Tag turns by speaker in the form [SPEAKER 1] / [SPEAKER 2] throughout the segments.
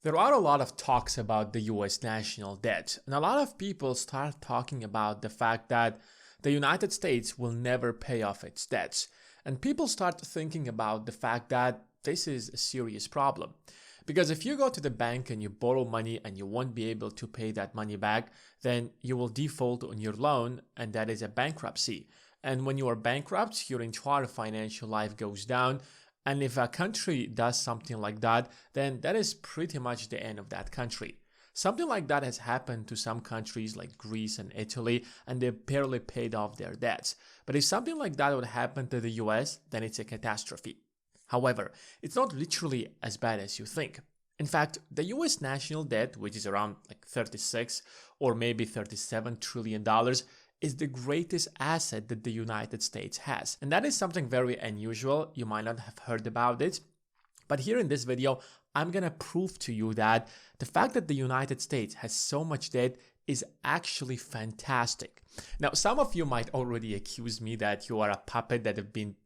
[SPEAKER 1] There are a lot of talks about the US national debt, and a lot of people start talking about the fact that the United States will never pay off its debts. And people start thinking about the fact that this is a serious problem. Because if you go to the bank and you borrow money and you won't be able to pay that money back, then you will default on your loan, and that is a bankruptcy. And when you are bankrupt, your entire financial life goes down. And if a country does something like that, then that is pretty much the end of that country. Something like that has happened to some countries like Greece and Italy, and they barely paid off their debts. But if something like that would happen to the US, then it's a catastrophe. However, it's not literally as bad as you think. In fact, the US national debt, which is around like 36 or maybe $37 trillion, is the greatest asset that the United States has. And that is something very unusual. You might not have heard about it. But here in this video, I'm gonna prove to you that the fact that the United States has so much debt is actually fantastic. Now, some of you might already accuse me that you are a puppet that have been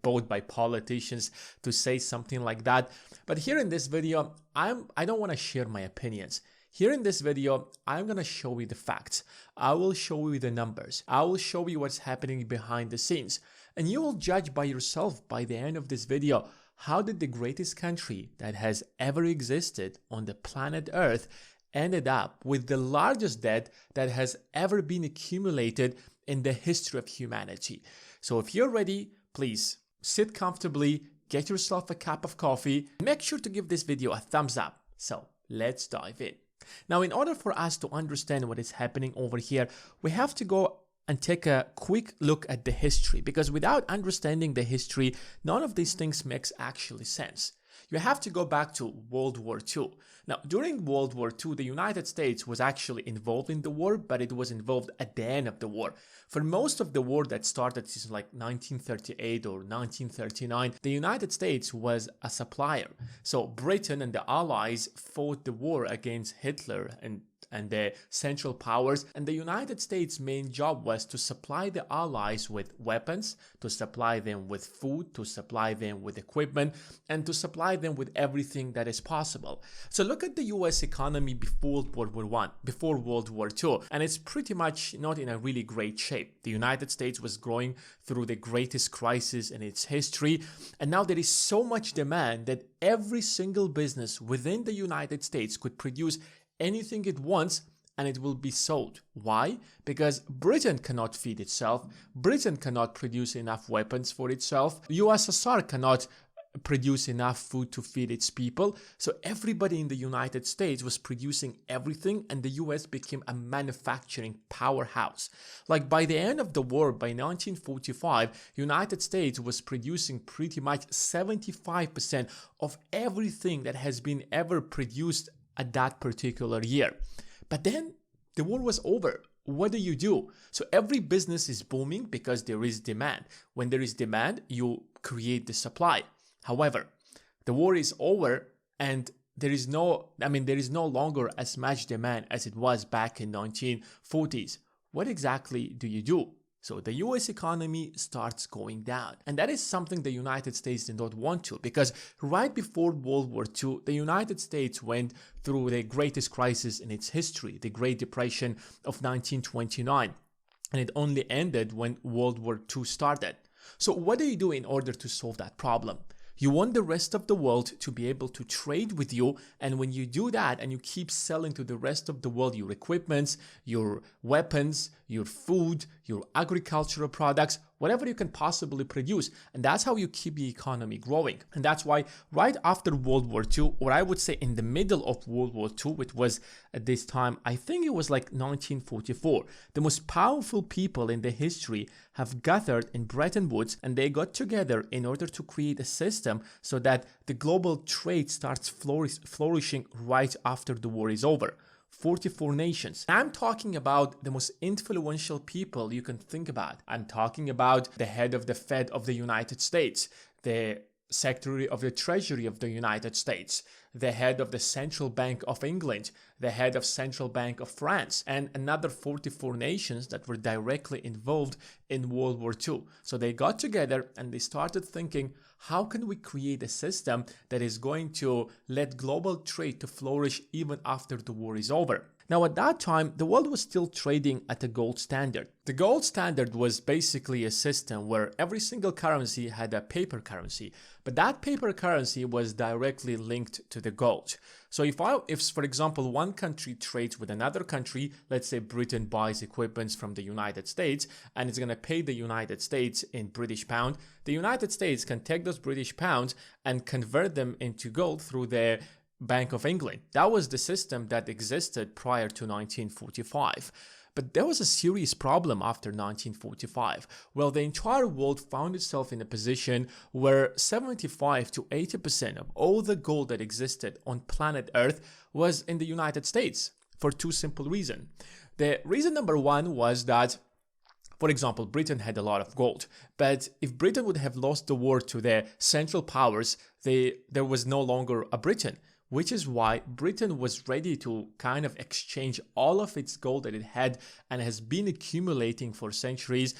[SPEAKER 1] bought by politicians to say something like that. But here in this video, I don't want to share my opinions. Here in this video, I'm going to show you the facts. I will show you the numbers. I will show you what's happening behind the scenes. And you will judge by yourself by the end of this video, how did the greatest country that has ever existed on the planet Earth ended up with the largest debt that has ever been accumulated in the history of humanity. So if you're ready, please sit comfortably, get yourself a cup of coffee, and make sure to give this video a thumbs up. So let's dive in. Now, in order for us to understand what is happening over here, we have to go and take a quick look at the history, because without understanding the history, none of these things makes actually sense. You have to go back to World War II. Now, during World War II, the United States was actually involved in the war, but it was involved at the end of the war. For most of the war that started since like 1938 or 1939, the United States was a supplier. So Britain and the Allies fought the war against Hitler and the Central Powers, and the United States' main job was to supply the Allies with weapons, to supply them with food, to supply them with equipment, and to supply them with everything that is possible. So look at the US economy before World War I, before World War II, and it's pretty much not in a really great shape. The United States was growing through the greatest crisis in its history, and now there is so much demand that every single business within the United States could produce anything it wants and it will be sold. Why? Because Britain cannot feed itself. Britain cannot produce enough weapons for itself. USSR cannot produce enough food to feed its people. So everybody in the United States was producing everything, and the US became a manufacturing powerhouse. Like by the end of the war, by 1945, United States was producing pretty much 75% of everything that has been ever produced at that particular year. But then the war was over. What do? So every business is booming because there is demand. When there is demand, you create the supply. However, the war is over and there is no longer as much demand as it was back in 1940s. What exactly do? So the US economy starts going down. And that is something the United States did not want to, because right before World War II, the United States went through the greatest crisis in its history, the Great Depression of 1929. And it only ended when World War II started. So what do you do in order to solve that problem? You want the rest of the world to be able to trade with you, and when you do that and you keep selling to the rest of the world your equipments, your weapons, your food, your agricultural products, whatever you can possibly produce, and that's how you keep the economy growing. And that's why right after World War II, or I would say in the middle of World War II, which was at this time, I think it was like 1944, the most powerful people in the history have gathered in Bretton Woods, and they got together in order to create a system so that the global trade starts flourishing right after the war is over. 44 nations. I'm talking about the most influential people you can think about. I'm talking about the head of the Fed of the United States, the Secretary of the Treasury of the United States, the head of the Central Bank of England, the head of Central Bank of France, and another 44 nations that were directly involved in World War II. So they got together and they started thinking, how can we create a system that is going to let global trade to flourish even after the war is over? Now, at that time, the world was still trading at a gold standard. The gold standard was basically a system where every single currency had a paper currency, but that paper currency was directly linked to the gold. So if for example, one country trades with another country, let's say Britain buys equipment from the United States and it's going to pay the United States in British pound, the United States can take those British pounds and convert them into gold through their Bank of England. That was the system that existed prior to 1945. But there was a serious problem after 1945. Well, the entire world found itself in a position where 75 to 80% of all the gold that existed on planet Earth was in the United States for two simple reasons. The reason number one was that, for example, Britain had a lot of gold, but if Britain would have lost the war to the Central Powers, there was no longer a Britain. Which is why Britain was ready to kind of exchange all of its gold that it had and has been accumulating for centuries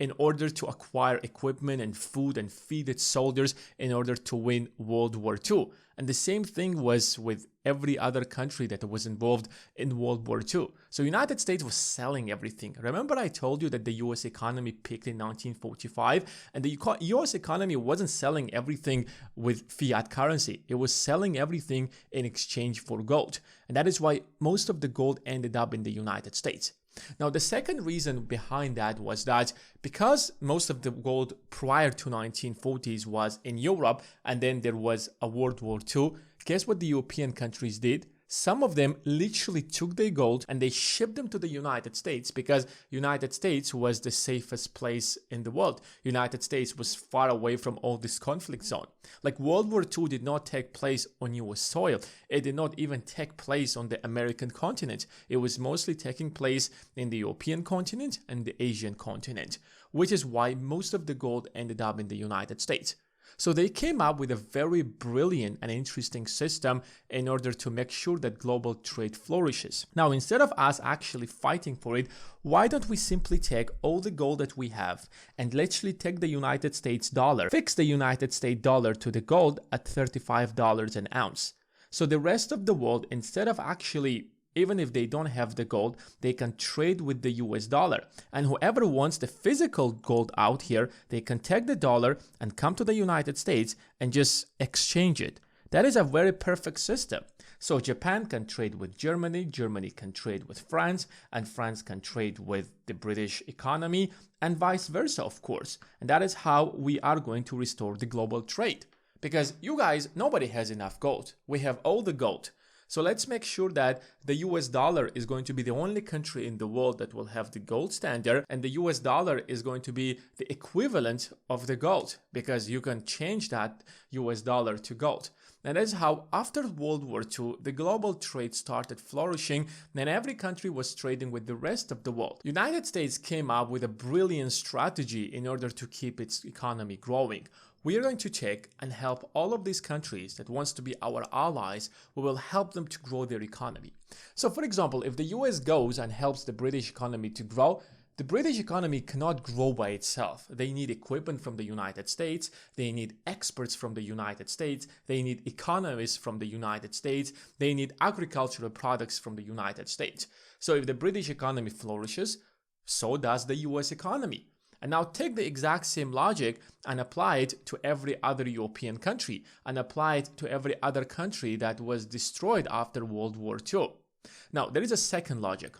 [SPEAKER 1] in order to acquire equipment and food and feed its soldiers in order to win World War II. And the same thing was with every other country that was involved in World War II. So United States was selling everything. Remember I told you that the US economy peaked in 1945 and the US economy wasn't selling everything with fiat currency. It was selling everything in exchange for gold. And that is why most of the gold ended up in the United States. Now, the second reason behind that was that because most of the gold prior to 1940s was in Europe and then there was a World War II, guess what the European countries did? Some of them literally took their gold and they shipped them to the United States because United States was the safest place in the world. United States was far away from all this conflict zone. Like World War II did not take place on US soil. It did not even take place on the American continent. It was mostly taking place in the European continent and the Asian continent, which is why most of the gold ended up in the United States. So they came up with a very brilliant and interesting system in order to make sure that global trade flourishes. Now, instead of us actually fighting for it, why don't we simply take all the gold that we have and literally take the United States dollar, fix the United States dollar to the gold at $35 an ounce. So the rest of the world, instead of actually even if they don't have the gold, they can trade with the US dollar. And whoever wants the physical gold out here, they can take the dollar and come to the United States and just exchange it. That is a very perfect system. So Japan can trade with Germany, Germany can trade with France, and France can trade with the British economy, and vice versa, of course. And that is how we are going to restore the global trade. Because you guys, nobody has enough gold. We have all the gold. So let's make sure that the US dollar is going to be the only country in the world that will have the gold standard, and the US dollar is going to be the equivalent of the gold because you can change that US dollar to gold. And that's how after World War II, the global trade started flourishing and every country was trading with the rest of the world. United States came up with a brilliant strategy in order to keep its economy growing. We are going to take and help all of these countries that wants to be our allies. We will help them to grow their economy. So for example, if the US goes and helps the British economy to grow, the British economy cannot grow by itself. They need equipment from the United States. They need experts from the United States. They need economists from the United States. They need agricultural products from the United States. So if the British economy flourishes, so does the US economy. And now take the exact same logic and apply it to every other European country and apply it to every other country that was destroyed after World War II. Now, there is a second logic.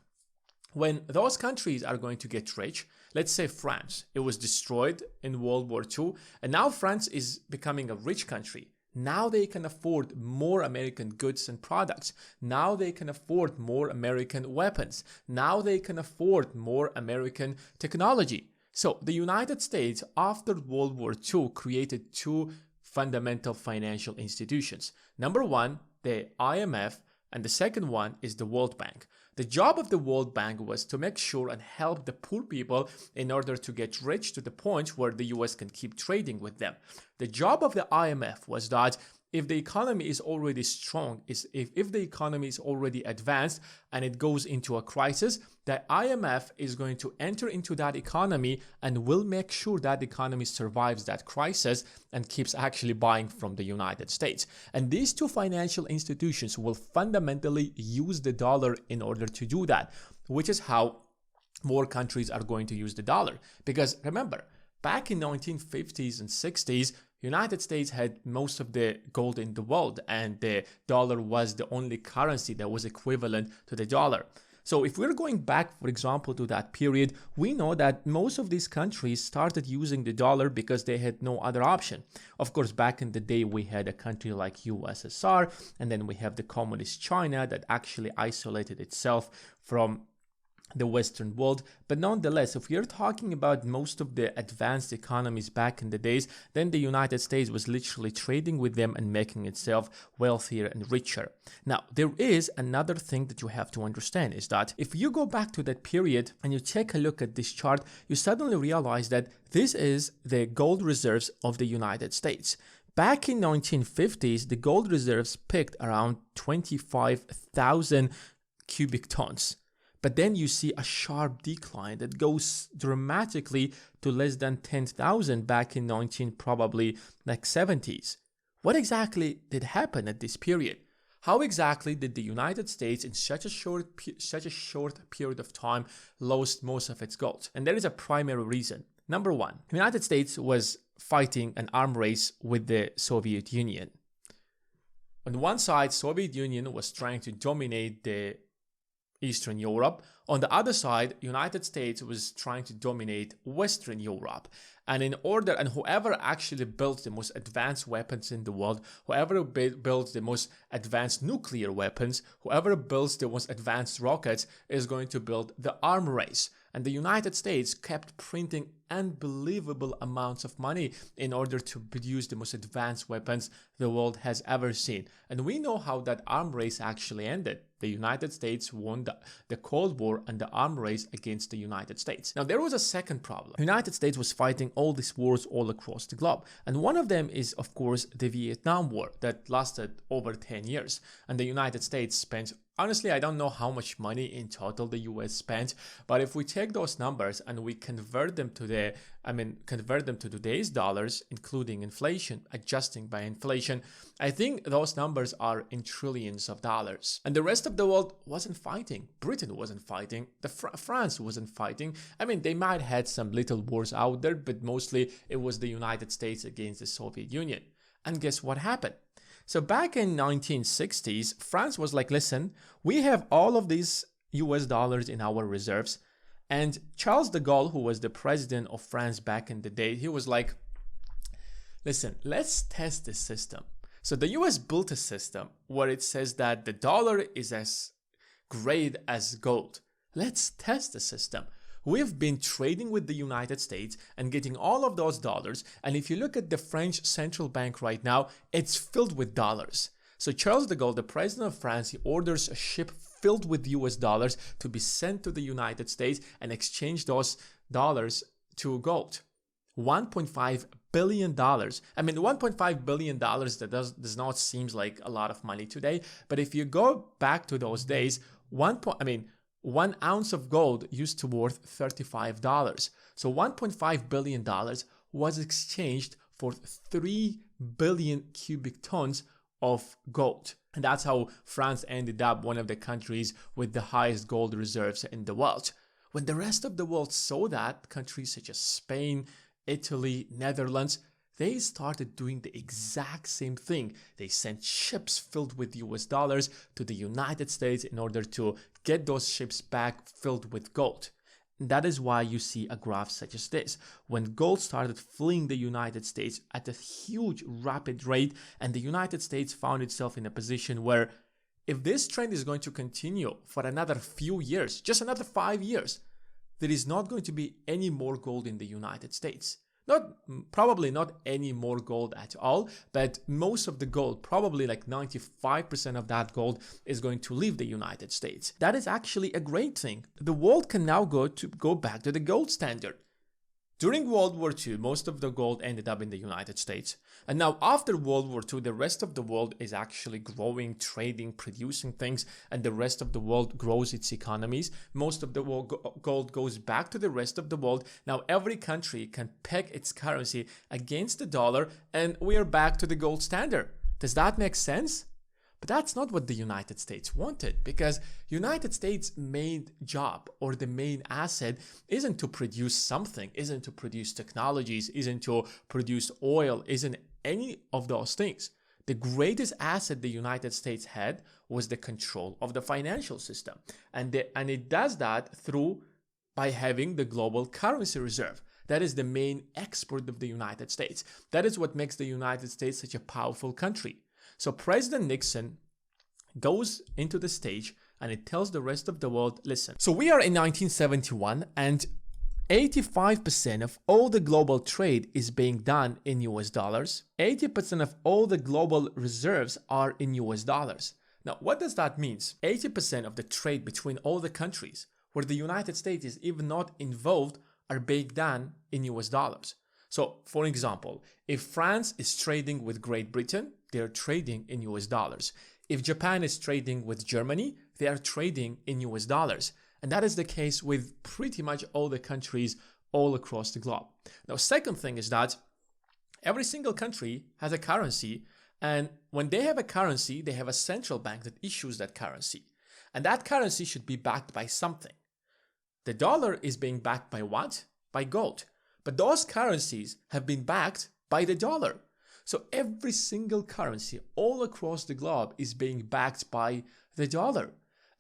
[SPEAKER 1] When those countries are going to get rich, let's say France, it was destroyed in World War II, and now France is becoming a rich country. Now they can afford more American goods and products. Now they can afford more American weapons. Now they can afford more American technology. So the United States, after World War II, created two fundamental financial institutions. Number one, the IMF, and the second one is the World Bank. The job of the World Bank was to make sure and help the poor people in order to get rich to the point where the US can keep trading with them. The job of the IMF was that if the economy is already strong, if the economy is already advanced and it goes into a crisis, the IMF is going to enter into that economy and will make sure that the economy survives that crisis and keeps actually buying from the United States. And these two financial institutions will fundamentally use the dollar in order to do that, which is how more countries are going to use the dollar. Because remember, back in 1950s and 60s, United States had most of the gold in the world, and the dollar was the only currency that was equivalent to the dollar. So if we're going back, for example, to that period, we know that most of these countries started using the dollar because they had no other option. Of course, back in the day, we had a country like USSR, and then we have the communist China that actually isolated itself from the Western world. But nonetheless, if you're talking about most of the advanced economies back in the days, then the United States was literally trading with them and making itself wealthier and richer. Now, there is another thing that you have to understand, is that if you go back to that period and you take a look at this chart, you suddenly realize that this is the gold reserves of the United States. Back in 1950s, the gold reserves peaked around 25,000 cubic tons. But then you see a sharp decline that goes dramatically to less than 10,000 back in probably 70s. What exactly did happen at this period? How exactly did the United States in such a short period of time lost most of its gold? And there is a primary reason. Number one, the United States was fighting an arms race with the Soviet Union. On one side, Soviet Union was trying to dominate the Eastern Europe. On the other side, United States was trying to dominate Western Europe. And whoever actually builds the most advanced weapons in the world, whoever builds the most advanced nuclear weapons, whoever builds the most advanced rockets is going to build the arms race. And the United States kept printing unbelievable amounts of money in order to produce the most advanced weapons the world has ever seen. And we know how that arms race actually ended. The United States won the Cold War and the arms race against the United States. Now, there was a second problem. The United States was fighting all these wars all across the globe. And one of them is, of course, the Vietnam War that lasted over 10 years. And the United States spent, honestly, I don't know how much money in total the US spent, but if we take those numbers and we convert them to today's dollars, including inflation, adjusting by inflation, I think those numbers are in trillions of dollars. And the rest of the world wasn't fighting. Britain wasn't fighting. France wasn't fighting. They might have had some little wars out there, but mostly it was the United States against the Soviet Union. And guess what happened? So back in 1960s, France was like, listen, we have all of these US dollars in our reserves. And Charles de Gaulle, who was the president of France back in the day, he was like, listen, let's test this system. So the US built a system where it says that the dollar is as great as gold. Let's test the system. We've been trading with the United States and getting all of those dollars. And if you look at the French central bank right now, it's filled with dollars. So Charles de Gaulle, the president of France, he orders a ship filled with US dollars to be sent to the United States and exchange those dollars to gold. $1.5 billion. $1.5 billion, that does not seem like a lot of money today. But if you go back to those days, 1 ounce of gold used to worth $35. So $1.5 billion was exchanged for 3 billion cubic tons of gold. And that's how France ended up one of the countries with the highest gold reserves in the world. When the rest of the world saw that, countries such as Spain, Italy, Netherlands, they started doing the exact same thing. They sent ships filled with US dollars to the United States in order to get those ships back filled with gold. And that is why you see a graph such as this. When gold started fleeing the United States at a huge rapid rate, and the United States found itself in a position where if this trend is going to continue for another few years, just another 5 years, there is not going to be any more gold in the United States. Probably not any more gold at all, but most of the gold, probably like 95% of that gold, is going to leave the United States. That is actually a great thing. The world can now go back to the gold standard. During World War II, most of the gold ended up in the United States. And now after World War II, the rest of the world is actually growing, trading, producing things, and the rest of the world grows its economies. Most of the gold goes back to the rest of the world. Now every country can peg its currency against the dollar, and we are back to the gold standard. Does that make sense? But that's not what the United States wanted, because United States' main job or the main asset isn't to produce something, isn't to produce technologies, isn't to produce oil, isn't any of those things. The greatest asset the United States had was the control of the financial system. And it does that by having the global currency reserve. That is the main export of the United States. That is what makes the United States such a powerful country. So President Nixon goes into the stage and it tells the rest of the world, listen, so we are in 1971 and 85% of all the global trade is being done in US dollars. 80% of all the global reserves are in US dollars. Now, what does that mean? 80% of the trade between all the countries where the United States is even not involved are being done in US dollars. So, for example, if France is trading with Great Britain, they're trading in US dollars. If Japan is trading with Germany, they are trading in US dollars. And that is the case with pretty much all the countries all across the globe. Now, second thing is that every single country has a currency. And when they have a currency, they have a central bank that issues that currency. And that currency should be backed by something. The dollar is being backed by what? By gold. But those currencies have been backed by the dollar. So every single currency all across the globe is being backed by the dollar.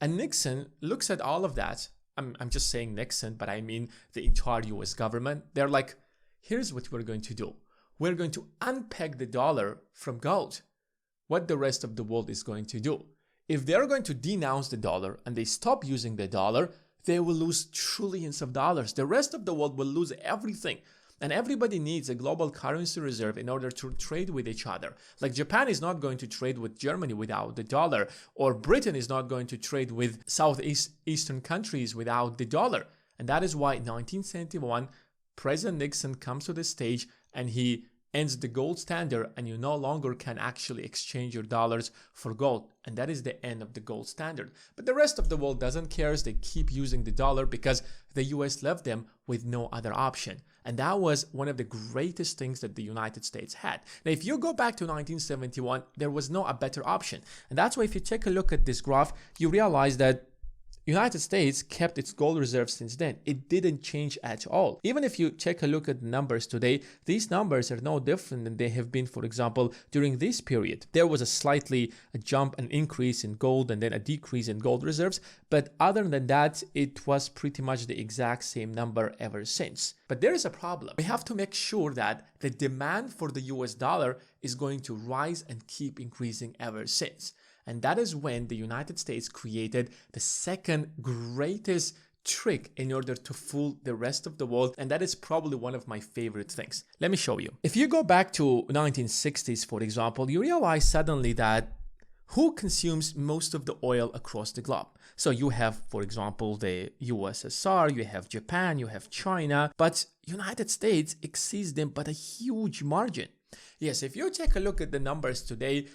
[SPEAKER 1] And Nixon looks at all of that. I'm just saying Nixon, but I mean the entire US government. They're like, here's what we're going to do. We're going to unpeg the dollar from gold. What the rest of the world is going to do. If they're going to denounce the dollar and they stop using the dollar, they will lose trillions of dollars. The rest of the world will lose everything. And everybody needs a global currency reserve in order to trade with each other. Like Japan is not going to trade with Germany without the dollar, or Britain is not going to trade with Southeastern countries without the dollar. And that is why in 1971, President Nixon comes to the stage and he ends the gold standard, and you no longer can actually exchange your dollars for gold. And that is the end of the gold standard. But the rest of the world doesn't care. They keep using the dollar because the US left them with no other option. And that was one of the greatest things that the United States had. Now, if you go back to 1971, there was no a better option. And that's why if you take a look at this graph, you realize that United States kept its gold reserves since then. It didn't change at all. Even if you take a look at the numbers today, these numbers are no different than they have been, for example, during this period. There was a jump, an increase in gold and then a decrease in gold reserves. But other than that, it was pretty much the exact same number ever since. But there is a problem. We have to make sure that the demand for the US dollar is going to rise and keep increasing ever since. And that is when the United States created the second greatest trick in order to fool the rest of the world. And that is probably one of my favorite things. Let me show you. If you go back to 1960s, for example, you realize suddenly that who consumes most of the oil across the globe? So you have, for example, the USSR, you have Japan, you have China, but United States exceeds them by a huge margin. Yes, if you take a look at the numbers today,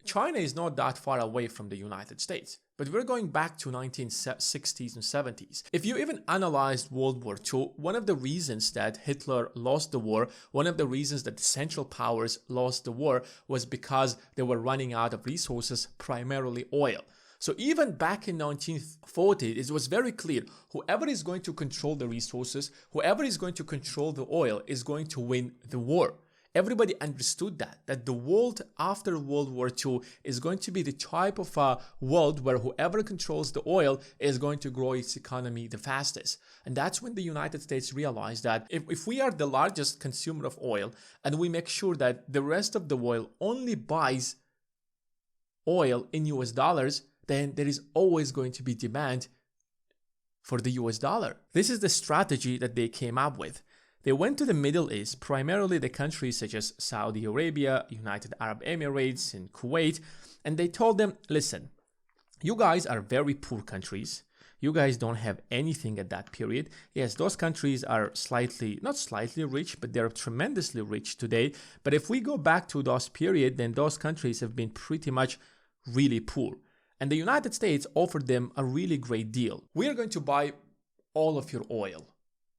[SPEAKER 1] China is not that far away from the United States, but we're going back to 1960s and 70s. If you even analyzed World War II, one of the reasons that Hitler lost the war, one of the reasons that the Central Powers lost the war was because they were running out of resources, primarily oil. So even back in 1940, it was very clear, whoever is going to control the resources, whoever is going to control the oil is going to win the war. Everybody understood that the world after World War II is going to be the type of a world where whoever controls the oil is going to grow its economy the fastest. And that's when the United States realized that if we are the largest consumer of oil and we make sure that the rest of the world only buys oil in US dollars, then there is always going to be demand for the US dollar. This is the strategy that they came up with. They went to the Middle East, primarily the countries such as Saudi Arabia, United Arab Emirates, and Kuwait, and they told them, listen, you guys are very poor countries. You guys don't have anything at that period. Yes, those countries are not slightly rich, but they're tremendously rich today. But if we go back to those period, then those countries have been pretty much really poor. And the United States offered them a really great deal. We are going to buy all of your oil.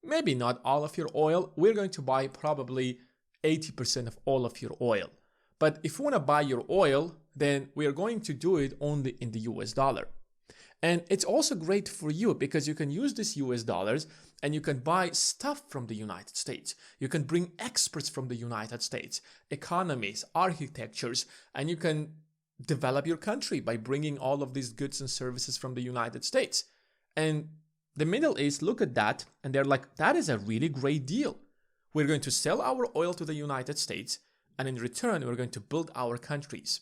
[SPEAKER 1] Maybe not all of your oil. We're going to buy probably 80% of all of your oil. But if you want to buy your oil, then we are going to do it only in the US dollar. And it's also great for you because you can use this US dollars and you can buy stuff from the United States. You can bring experts from the United States, economies, architectures, and you can develop your country by bringing all of these goods and services from the United States. And the Middle East look at that and they're like, that is a really great deal. We're going to sell our oil to the United States, and in return, we're going to build our countries.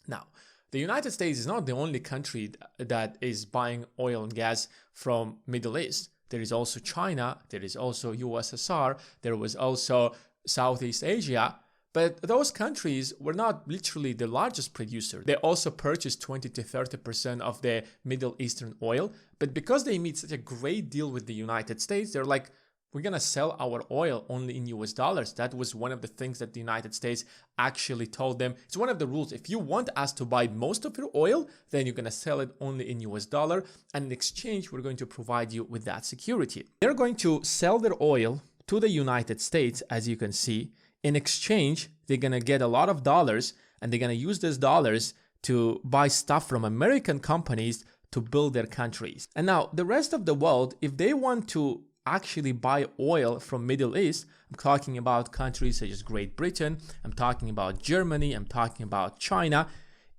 [SPEAKER 1] Now, the United States is not the only country that is buying oil and gas from Middle East. There is also China, there is also USSR, there was also Southeast Asia, but those countries were not literally the largest producer. They also purchased 20 to 30% of the Middle Eastern oil, but because they made such a great deal with the United States, they're like, we're going to sell our oil only in US dollars. That was one of the things that the United States actually told them. It's one of the rules. If you want us to buy most of your oil, then you're going to sell it only in US dollar. And in exchange, we're going to provide you with that security. They're going to sell their oil to the United States, as you can see. In exchange, they're going to get a lot of dollars, and they're going to use those dollars to buy stuff from American companies to build their countries. And now the rest of the world, if they want to actually buy oil from Middle East, I'm talking about countries such as Great Britain, I'm talking about Germany, I'm talking about China.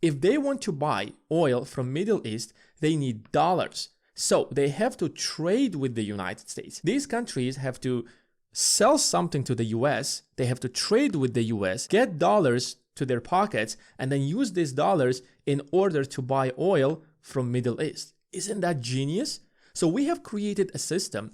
[SPEAKER 1] If they want to buy oil from Middle East, they need dollars. So they have to trade with the United States. These countries have to sell something to the US, they have to trade with the US, get dollars to their pockets, and then use these dollars in order to buy oil from Middle East. Isn't that genius? So we have created a system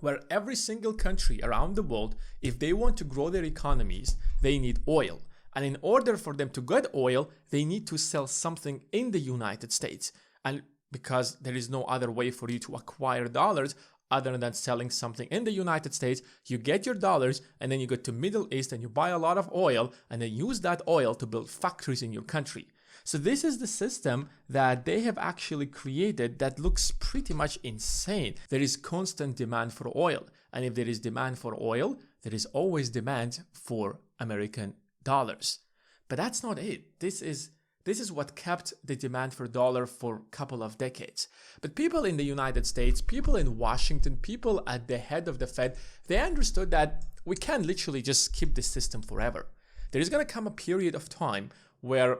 [SPEAKER 1] where every single country around the world, if they want to grow their economies, they need oil. And in order for them to get oil, they need to sell something in the United States. And because there is no other way for you to acquire dollars other than selling something in the United States, you get your dollars and then you go to Middle East and you buy a lot of oil and then use that oil to build factories in your country. So this is the system that they have actually created that looks pretty much insane. There is constant demand for oil. And if there is demand for oil, there is always demand for American dollars. But that's not it. This is what kept the demand for dollar for a couple of decades. But people in the United States, people in Washington, people at the head of the Fed, they understood that we can't literally just keep this system forever. There is going to come a period of time where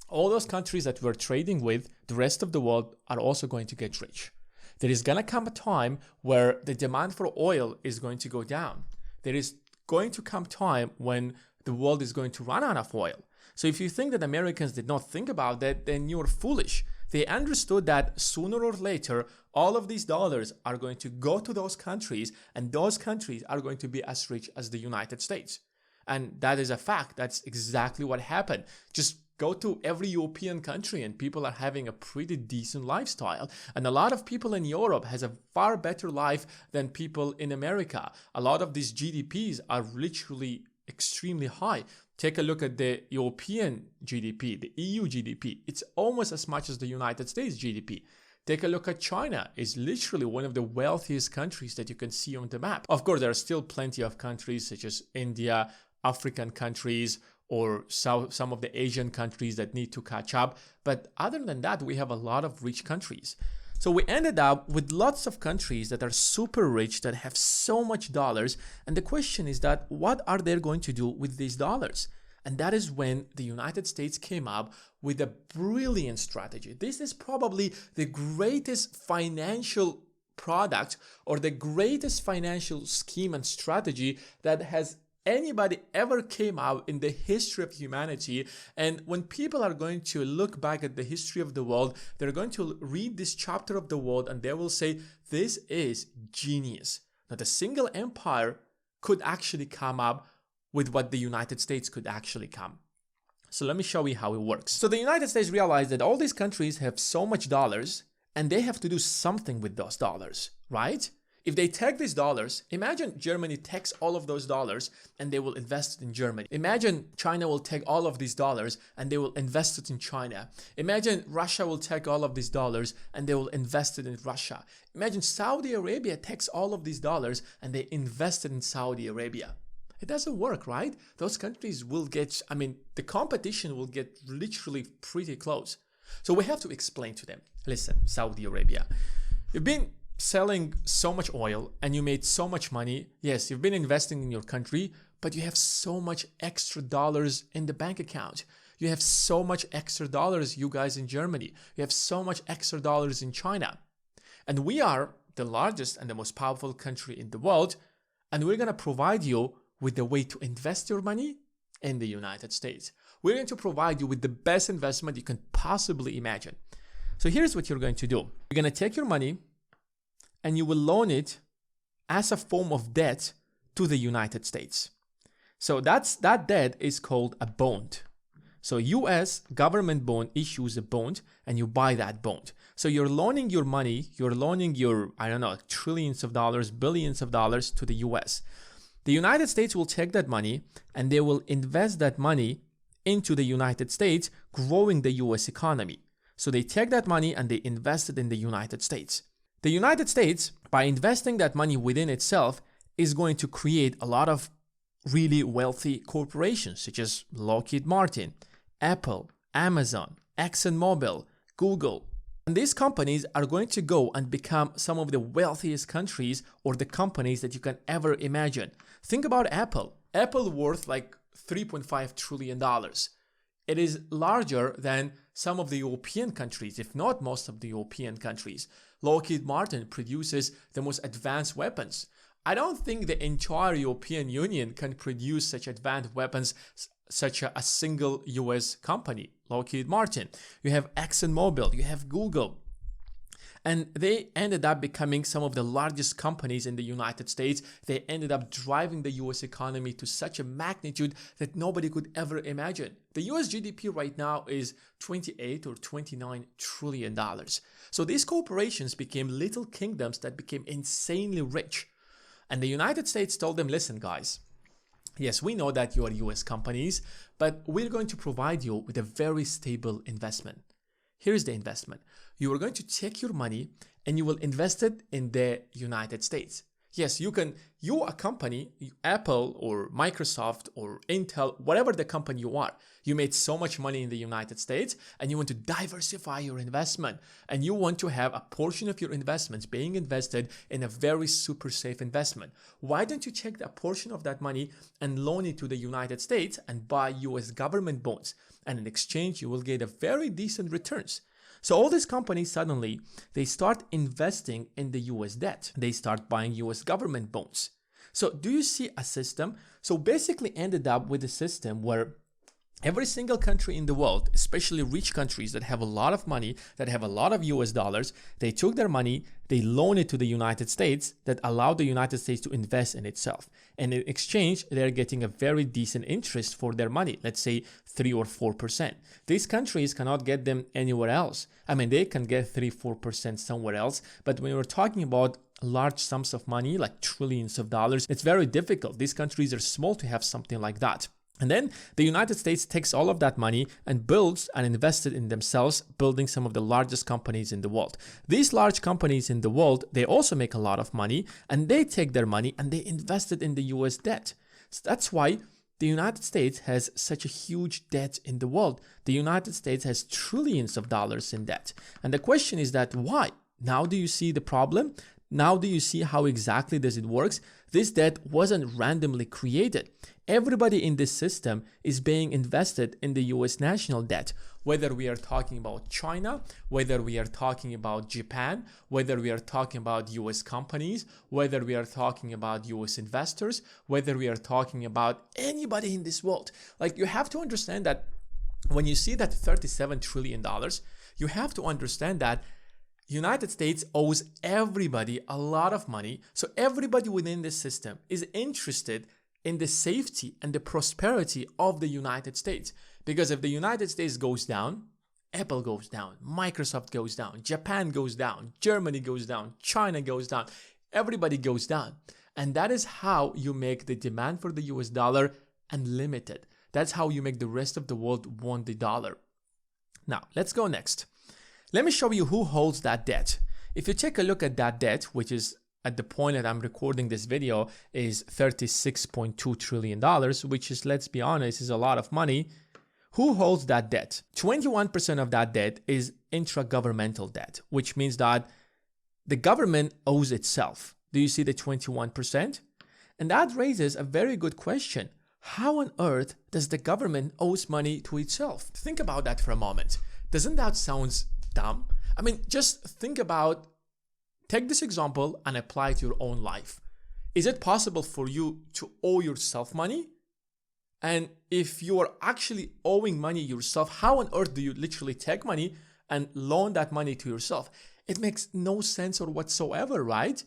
[SPEAKER 1] all those countries that we're trading with, the rest of the world, are also going to get rich. There is going to come a time where the demand for oil is going to go down. There is going to come time when the world is going to run out of oil. So if you think that Americans did not think about that, then you're foolish. They understood that sooner or later, all of these dollars are going to go to those countries, and those countries are going to be as rich as the United States. And that is a fact. That's exactly what happened. Just go to every European country and people are having a pretty decent lifestyle. And a lot of people in Europe has a far better life than people in America. A lot of these GDPs are literally extremely high. Take a look at the European GDP, the EU GDP. It's almost as much as the United States GDP. Take a look at China. It's literally one of the wealthiest countries that you can see on the map. Of course, there are still plenty of countries such as India, African countries, or some of the Asian countries that need to catch up. But other than that, we have a lot of rich countries. So we ended up with lots of countries that are super rich, that have so much dollars. And the question is that what are they going to do with these dollars? And that is when the United States came up with a brilliant strategy. This is probably the greatest financial product or the greatest financial scheme and strategy that has anybody ever came out in the history of humanity. And when people are going to look back at the history of the world, they're going to read this chapter of the world and they will say, this is genius. Not a single empire could actually come up with what the United States could actually come. So let me show you how it works. So the United States realized that all these countries have so much dollars, and they have to do something with those dollars, right? If they take these dollars, imagine Germany takes all of those dollars and they will invest it in Germany. Imagine China will take all of these dollars and they will invest it in China. Imagine Russia will take all of these dollars and they will invest it in Russia. Imagine Saudi Arabia takes all of these dollars and they invest it in Saudi Arabia. It doesn't work, right? Those countries will get, the competition will get literally pretty close. So we have to explain to them, listen, Saudi Arabia, you've been selling so much oil and you made so much money. Yes, you've been investing in your country, but you have so much extra dollars in the bank account. You have so much extra dollars, you guys in Germany. You have so much extra dollars in China. And we are the largest and the most powerful country in the world. And we're going to provide you with the way to invest your money in the United States. We're going to provide you with the best investment you can possibly imagine. So here's what you're going to do. You're going to take your money and you will loan it as a form of debt to the United States. So that debt is called a bond. So US government bond issues a bond and you buy that bond. So you're loaning your money, you're loaning your, trillions of dollars, billions of dollars to the US. The United States will take that money and they will invest that money into the United States, growing the US economy. So they take that money and they invest it in the United States. The United States, by investing that money within itself, is going to create a lot of really wealthy corporations such as Lockheed Martin, Apple, Amazon, ExxonMobil, Google. And these companies are going to go and become some of the wealthiest countries or the companies that you can ever imagine. Think about Apple. Apple worth like $3.5 trillion. It is larger than some of the European countries, if not most of the European countries. Lockheed Martin produces the most advanced weapons. I don't think the entire European Union can produce such advanced weapons, such a single US company, Lockheed Martin. You have ExxonMobil, you have Google. And they ended up becoming some of the largest companies in the United States. They ended up driving the US economy to such a magnitude that nobody could ever imagine. The US GDP right now is $28 or $29 trillion. So these corporations became little kingdoms that became insanely rich. And the United States told them, listen, guys, yes, we know that you are US companies, but we're going to provide you with a very stable investment. Here's the investment. You are going to take your money and you will invest it in the United States. Yes, you a company, Apple or Microsoft or Intel, whatever the company you are, you made so much money in the United States and you want to diversify your investment and you want to have a portion of your investments being invested in a very super safe investment. Why don't you take a portion of that money and loan it to the United States and buy US government bonds? And in exchange, you will get a very decent returns. So all these companies suddenly, they start investing in the US debt. They start buying US government bonds. So do you see a system? So basically ended up with a system where every single country in the world, especially rich countries that have a lot of money, that have a lot of US dollars, they took their money, they loan it to the United States that allowed the United States to invest in itself. And in exchange, they're getting a very decent interest for their money, let's say 3 or 4%. These countries cannot get them anywhere else. They can get 3-4% somewhere else, but when we're talking about large sums of money, like trillions of dollars, it's very difficult. These countries are small to have something like that. And then the United States takes all of that money and builds and invests it in themselves, building some of the largest companies in the world. These large companies in the world, they also make a lot of money and they take their money and they invest it in the US debt. So that's why the United States has such a huge debt in the world. The United States has trillions of dollars in debt. And the question is that why? Now do you see the problem? Now do you see how exactly does it works? This debt wasn't randomly created. Everybody in this system is being invested in the US national debt, whether we are talking about China, whether we are talking about Japan, whether we are talking about US companies, whether we are talking about US investors, whether we are talking about anybody in this world. Like, you have to understand that when you see that $37 trillion, you have to understand that United States owes everybody a lot of money. So everybody within this system is interested in the safety and the prosperity of the United States. Because if the United States goes down, Apple goes down, Microsoft goes down, Japan goes down, Germany goes down, China goes down, everybody goes down. And that is how you make the demand for the US dollar unlimited. That's how you make the rest of the world want the dollar. Now, let's go next. Let me show you who holds that debt. If you take a look at that debt, which is at the point that I'm recording this video is $36.2 trillion, which is, let's be honest, is a lot of money. Who holds that debt? 21% of that debt is intragovernmental debt, which means that the government owes itself. Do you see the 21%? And that raises a very good question. How on earth does the government owe money to itself? Think about that for a moment. Doesn't that sound dumb? I mean, just think about, take this example and apply it to your own life. Is it possible for you to owe yourself money? And if you are actually owing money yourself, how on earth do you literally take money and loan that money to yourself? It makes no sense or whatsoever, right?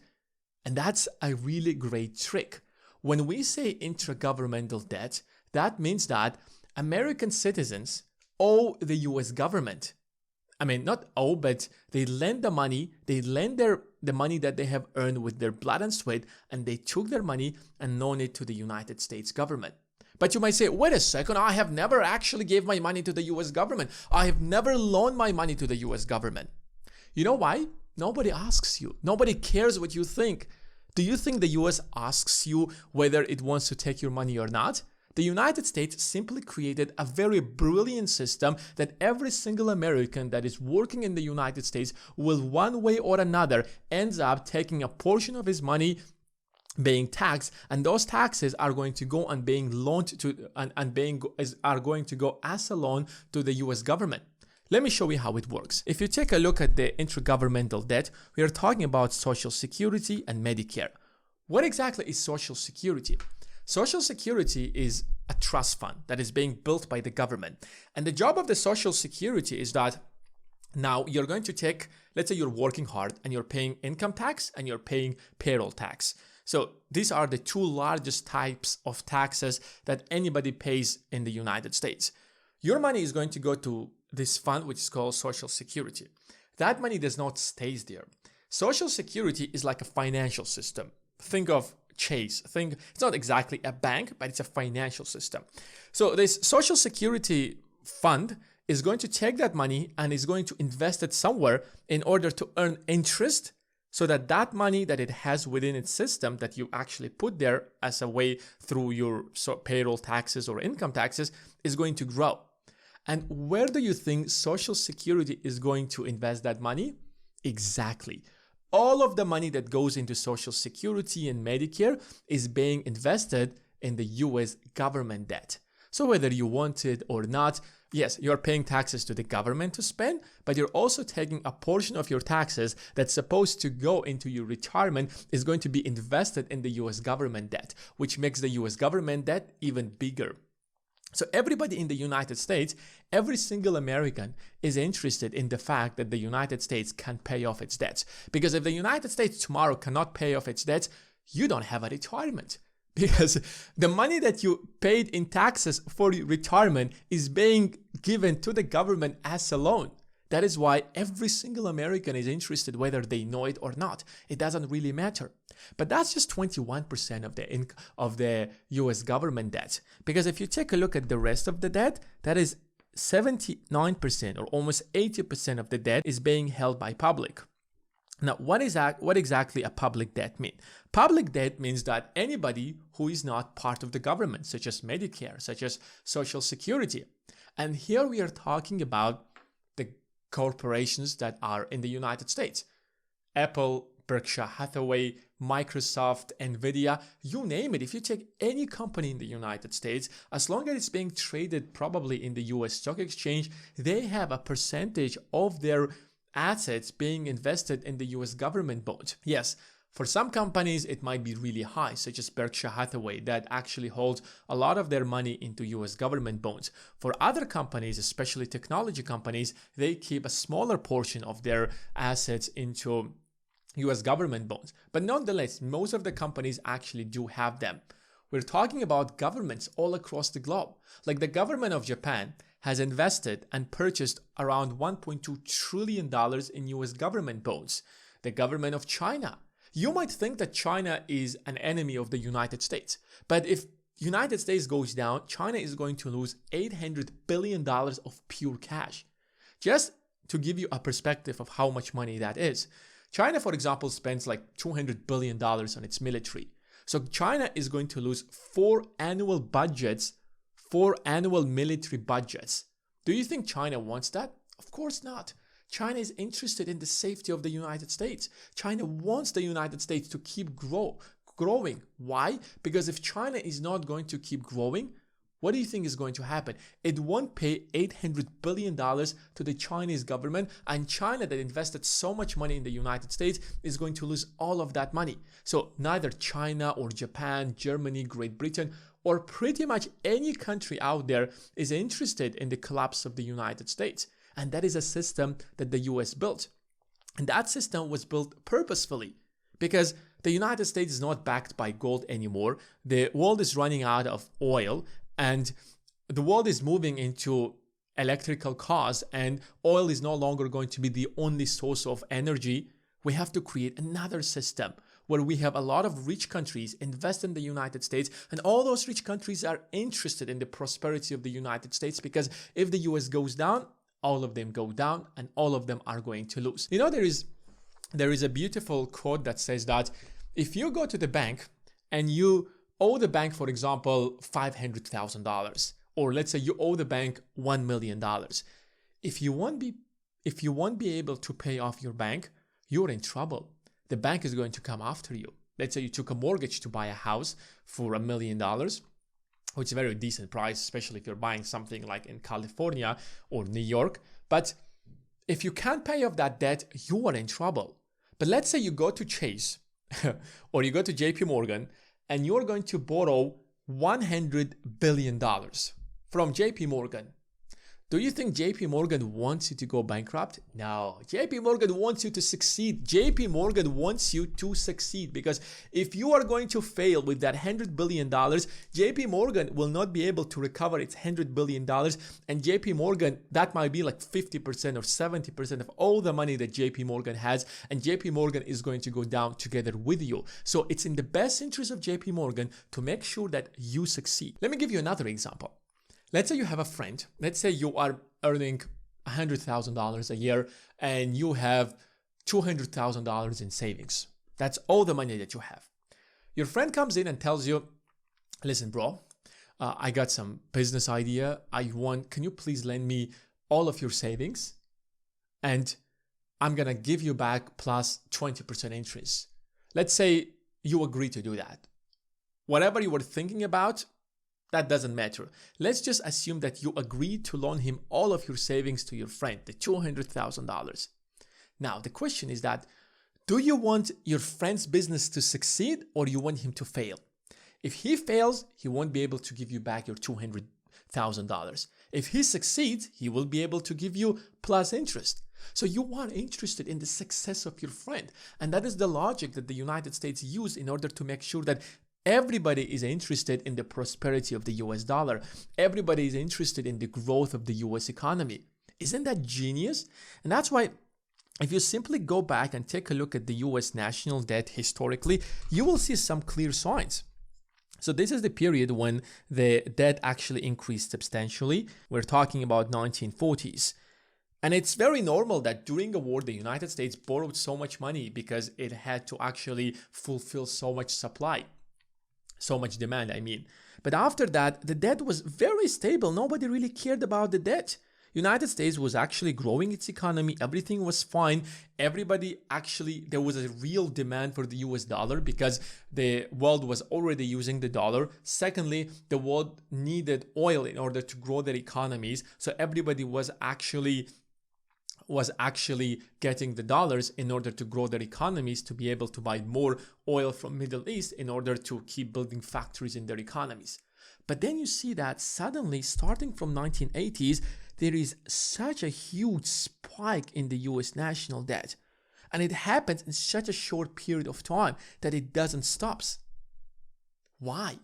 [SPEAKER 1] And that's a really great trick. When we say intragovernmental debt, that means that American citizens owe the US government. I mean, not owe, but they lend the money, they lend the money that they have earned with their blood and sweat, and they took their money and loaned it to the United States government. But you might say, wait a second, I have never actually gave my money to the US government. I have never loaned my money to the US government. You know why? Nobody asks you. Nobody cares what you think. Do you think the US asks you whether it wants to take your money or not? The United States simply created a very brilliant system that every single American that is working in the United States will one way or another ends up taking a portion of his money being taxed, and those taxes are going to go and being loaned to are going to go as a loan to the US government. Let me show you how it works. If you take a look at the intergovernmental debt, we are talking about Social Security and Medicare. What exactly is Social Security? Social Security is a trust fund that is being built by the government. And the job of the Social Security is that now you're going to take, let's say you're working hard and you're paying income tax and you're paying payroll tax. So these are the two largest types of taxes that anybody pays in the United States. Your money is going to go to this fund, which is called Social Security. That money does not stay there. Social Security is like a financial system. Think of Chase. It's not exactly a bank, but it's a financial system. So this Social Security fund is going to take that money and is going to invest it somewhere in order to earn interest, so that that money that it has within its system that you actually put there as a way through your payroll taxes or income taxes is going to grow. And where do you think Social Security is going to invest that money? Exactly. All of the money that goes into Social Security and Medicare is being invested in the US government debt. So whether you want it or not, yes, you're paying taxes to the government to spend, but you're also taking a portion of your taxes that's supposed to go into your retirement is going to be invested in the US government debt, which makes the US government debt even bigger. So everybody in the United States, every single American is interested in the fact that the United States can pay off its debts. Because if the United States tomorrow cannot pay off its debts, you don't have a retirement. Because the money that you paid in taxes for your retirement is being given to the government as a loan. That is why every single American is interested whether they know it or not. It doesn't really matter. But that's just 21% of the US government debt. Because if you take a look at the rest of the debt, that is 79% or almost 80% of the debt is being held by public. Now, what exactly a public debt mean? Public debt means that anybody who is not part of the government, such as Medicare, such as Social Security. And here we are talking about the corporations that are in the United States. Apple, Berkshire Hathaway, Microsoft, Nvidia, you name it. If you take any company in the United States, as long as it's being traded probably in the US stock exchange, they have a percentage of their assets being invested in the US government bond. Yes, for some companies it might be really high, such as Berkshire Hathaway, that actually holds a lot of their money into US government bonds. For other companies, especially technology companies, they keep a smaller portion of their assets into US government bonds. But nonetheless, most of the companies actually do have them. We're talking about governments all across the globe. Like the government of Japan has invested and purchased around $1.2 trillion in US government bonds. The government of China. You might think that China is an enemy of the United States, but if United States goes down, China is going to lose $800 billion of pure cash. Just to give you a perspective of how much money that is. China, for example, spends like $200 billion on its military. So China is going to lose four annual military budgets. Do you think China wants that? Of course not. China is interested in the safety of the United States. China wants the United States to keep growing. Why? Because if China is not going to keep growing, what do you think is going to happen? It won't pay $800 billion to the Chinese government, and China that invested so much money in the United States is going to lose all of that money. So neither China or Japan, Germany, Great Britain, or pretty much any country out there is interested in the collapse of the United States. And that is a system that the US built. And that system was built purposefully because the United States is not backed by gold anymore. The world is running out of oil. And the world is moving into electrical cars, and oil is no longer going to be the only source of energy. We have to create another system where we have a lot of rich countries invest in the United States, and all those rich countries are interested in the prosperity of the United States, because if the US goes down, all of them go down and all of them are going to lose. You know, there is a beautiful quote that says that if you go to the bank and you owe the bank, for example, $500,000, or let's say you owe the bank $1 million. If you won't be able to pay off your bank, you're in trouble. The bank is going to come after you. Let's say you took a mortgage to buy a house for $1 million, which is a very decent price, especially if you're buying something like in California or New York. But if you can't pay off that debt, you are in trouble. But let's say you go to Chase or you go to JP Morgan and you're going to borrow $100 billion from JP Morgan. Do you think JP Morgan wants you to go bankrupt? No. JP Morgan wants you to succeed. JP Morgan wants you to succeed, because if you are going to fail with that $100 billion, JP Morgan will not be able to recover its $100 billion. And JP Morgan, that might be like 50% or 70% of all the money that JP Morgan has. And JP Morgan is going to go down together with you. So it's in the best interest of JP Morgan to make sure that you succeed. Let me give you another example. Let's say you have a friend. Let's say you are earning $100,000 a year and you have $200,000 in savings. That's all the money that you have. Your friend comes in and tells you, listen, bro, I got some business idea. Can you please lend me all of your savings? And I'm going to give you back plus 20% interest. Let's say you agree to do that. Whatever you were thinking about, that doesn't matter. Let's just assume that you agreed to loan him all of your savings to your friend, the $200,000. Now, the question is that, do you want your friend's business to succeed or you want him to fail? If he fails, he won't be able to give you back your $200,000. If he succeeds, he will be able to give you plus interest. So you are interested in the success of your friend. And that is the logic that the United States used in order to make sure that everybody is interested in the prosperity of the US dollar. Everybody is interested in the growth of the US economy. Isn't that genius? And that's why if you simply go back and take a look at the US national debt historically, you will see some clear signs. So this is the period when the debt actually increased substantially. We're talking about 1940s. And it's very normal that during a war, the United States borrowed so much money because it had to actually fulfill so much supply. So much demand, I mean. But after that, the debt was very stable. Nobody really cared about the debt. United States was actually growing its economy. Everything was fine. There was a real demand for the US dollar because the world was already using the dollar. Secondly, the world needed oil in order to grow their economies. So everybody was actually getting the dollars in order to grow their economies, to be able to buy more oil from Middle East in order to keep building factories in their economies. But then you see that suddenly, starting from 1980s, there is such a huge spike in the US national debt. And it happens in such a short period of time that it doesn't stop. Why?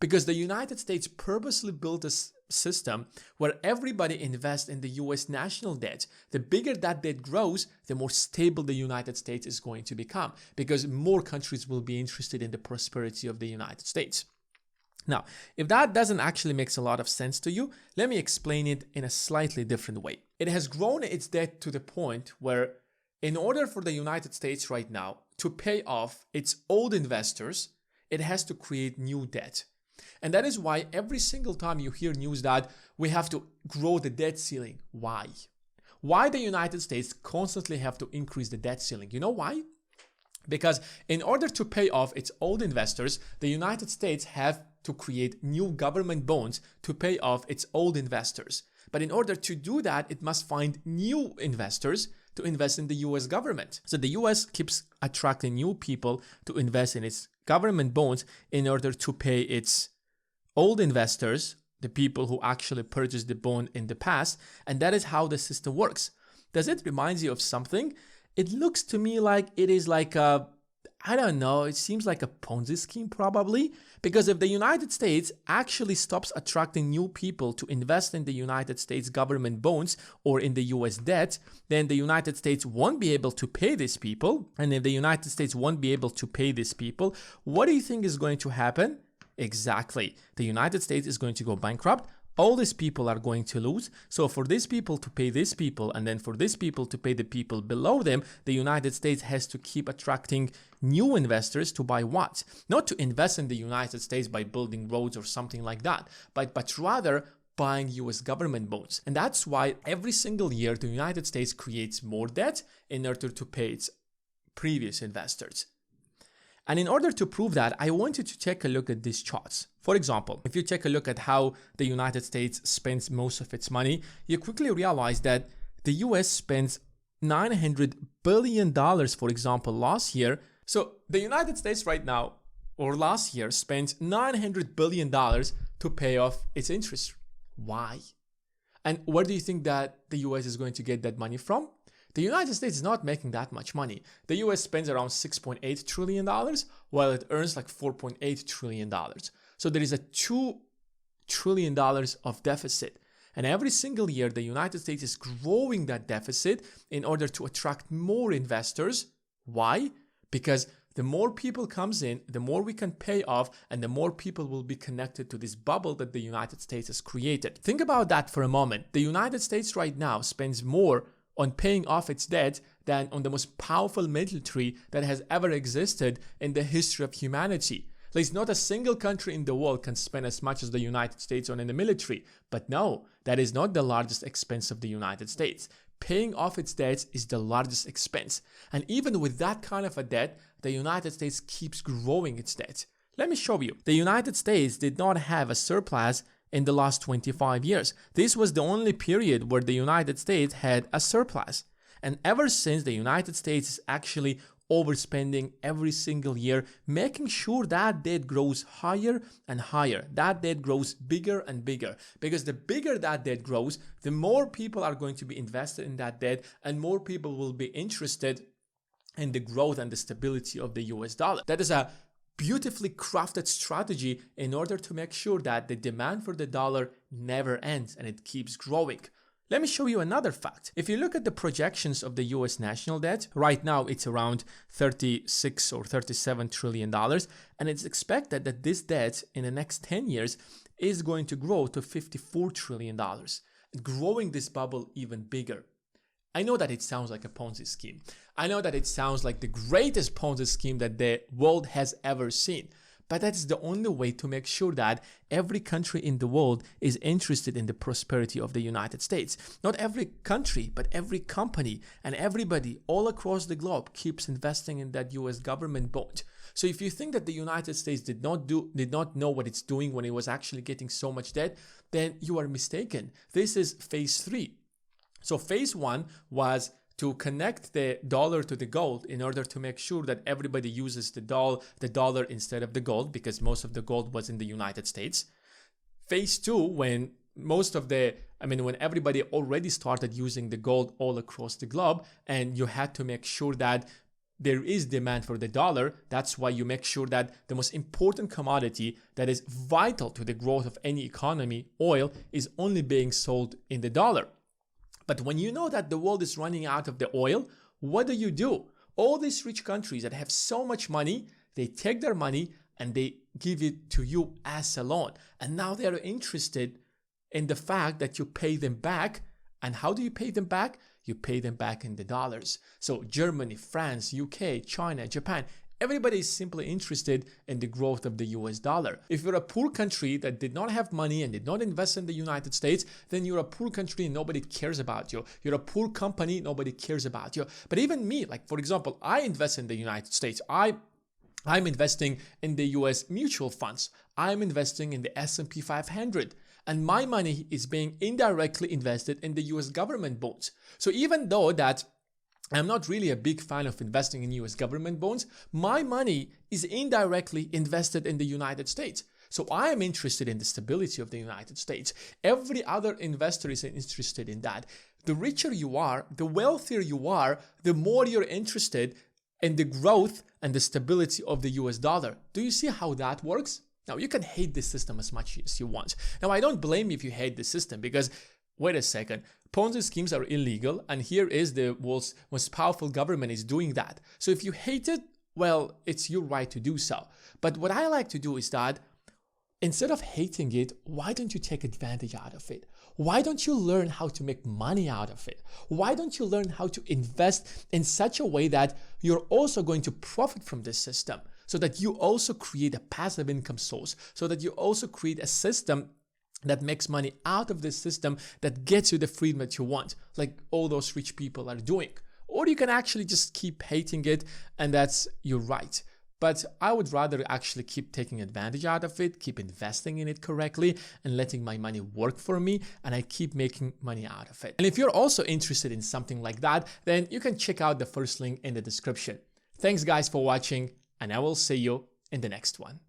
[SPEAKER 1] Because the United States purposely built a system where everybody invests in the US national debt. The bigger that debt grows, the more stable the United States is going to become, because more countries will be interested in the prosperity of the United States. Now, if that doesn't actually make a lot of sense to you, let me explain it in a slightly different way. It has grown its debt to the point where, in order for the United States right now to pay off its old investors, it has to create new debt. And that is why every single time you hear news that we have to grow the debt ceiling, why? Why the United States constantly have to increase the debt ceiling? You know why? Because in order to pay off its old investors, the United States have to create new government bonds to pay off its old investors. But in order to do that, it must find new investors to invest in the US government. So the US keeps attracting new people to invest in its government bonds in order to pay its old investors, the people who actually purchased the bond in the past, and that is how the system works. Does it remind you of something? It looks to me like it is like a, I don't know, it seems like a Ponzi scheme probably, because if the United States actually stops attracting new people to invest in the United States government bonds or in the US debt, then the United States won't be able to pay these people. And if the United States won't be able to pay these people, what do you think is going to happen? Exactly. The United States is going to go bankrupt. All these people are going to lose. So for these people to pay these people, and then for these people to pay the people below them, the United States has to keep attracting new investors to buy what? Not to invest in the United States by building roads or something like that, but rather buying US government bonds. And that's why every single year the United States creates more debt in order to pay its previous investors. And in order to prove that, I want you to take a look at these charts. For example, if you take a look at how the United States spends most of its money, you quickly realize that the US spends $900 billion, for example, last year. So the United States right now, or last year, spent $900 billion to pay off its interest. Why? And where do you think that the US is going to get that money from? The United States is not making that much money. The US spends around $6.8 trillion, while it earns like $4.8 trillion. So there is a $2 trillion of deficit. And every single year, the United States is growing that deficit in order to attract more investors. Why? Because the more people comes in, the more we can pay off, and the more people will be connected to this bubble that the United States has created. Think about that for a moment. The United States right now spends more on paying off its debt than on the most powerful military that has ever existed in the history of humanity. There's not a single country in the world can spend as much as the United States on in the military. But no, that is not the largest expense of the United States. Paying off its debts is the largest expense. And even with that kind of a debt, the United States keeps growing its debt. Let me show you. The United States did not have a surplus in the last 25 years. This was the only period where the United States had a surplus. And ever since, the United States is actually overspending every single year, making sure that debt grows higher and higher. That debt grows bigger and bigger. Because the bigger that debt grows, the more people are going to be invested in that debt, and more people will be interested in the growth and the stability of the US dollar. That is a beautifully crafted strategy in order to make sure that the demand for the dollar never ends and it keeps growing. Let me show you another fact. If you look at the projections of the US national debt, right now it's around 36 or 37 trillion dollars, and it's expected that this debt in the next 10 years is going to grow to 54 trillion dollars, growing this bubble even bigger. I know that it sounds like a Ponzi scheme. I know that it sounds like the greatest Ponzi scheme that the world has ever seen. But that is the only way to make sure that every country in the world is interested in the prosperity of the United States. Not every country, but every company and everybody all across the globe keeps investing in that US government bond. So if you think that the United States did not know what it's doing when it was actually getting so much debt, then you are mistaken. This is phase 3. So phase 1 was to connect the dollar to the gold in order to make sure that everybody uses the dollar instead of the gold, because most of the gold was in the United States. Phase 2, when when everybody already started using the gold all across the globe, and you had to make sure that there is demand for the dollar. That's why you make sure that the most important commodity that is vital to the growth of any economy, oil, is only being sold in the dollar. But when you know that the world is running out of the oil, what do? All these rich countries that have so much money, they take their money and they give it to you as a loan. And now they are interested in the fact that you pay them back. And how do you pay them back? You pay them back in the dollars. So Germany, France, UK, China, Japan, everybody is simply interested in the growth of the US dollar. If you're a poor country that did not have money and did not invest in the United States, then you're a poor country and nobody cares about you. You're a poor company, nobody cares about you. But even me, like for example, I invest in the United States. I'm investing in the US mutual funds. I'm investing in the S&P 500. And my money is being indirectly invested in the US government bonds. So even though that I'm not really a big fan of investing in US government bonds, my money is indirectly invested in the United States. So I am interested in the stability of the United States. Every other investor is interested in that. The richer you are, the wealthier you are, the more you're interested in the growth and the stability of the US dollar. Do you see how that works? Now, you can hate this system as much as you want. Now, I don't blame you if you hate the system because, wait a second, Ponzi schemes are illegal and here is the world's most powerful government is doing that. So if you hate it, well, it's your right to do so. But what I like to do is that instead of hating it, why don't you take advantage out of it? Why don't you learn how to make money out of it? Why don't you learn how to invest in such a way that you're also going to profit from this system? So that you also create a passive income source, so that you also create a system that makes money out of this system that gets you the freedom that you want, like all those rich people are doing. Or you can actually just keep hating it, and that's your right. But I would rather actually keep taking advantage out of it, keep investing in it correctly, and letting my money work for me, and I keep making money out of it. And if you're also interested in something like that, then you can check out the first link in the description. Thanks guys for watching, and I will see you in the next one.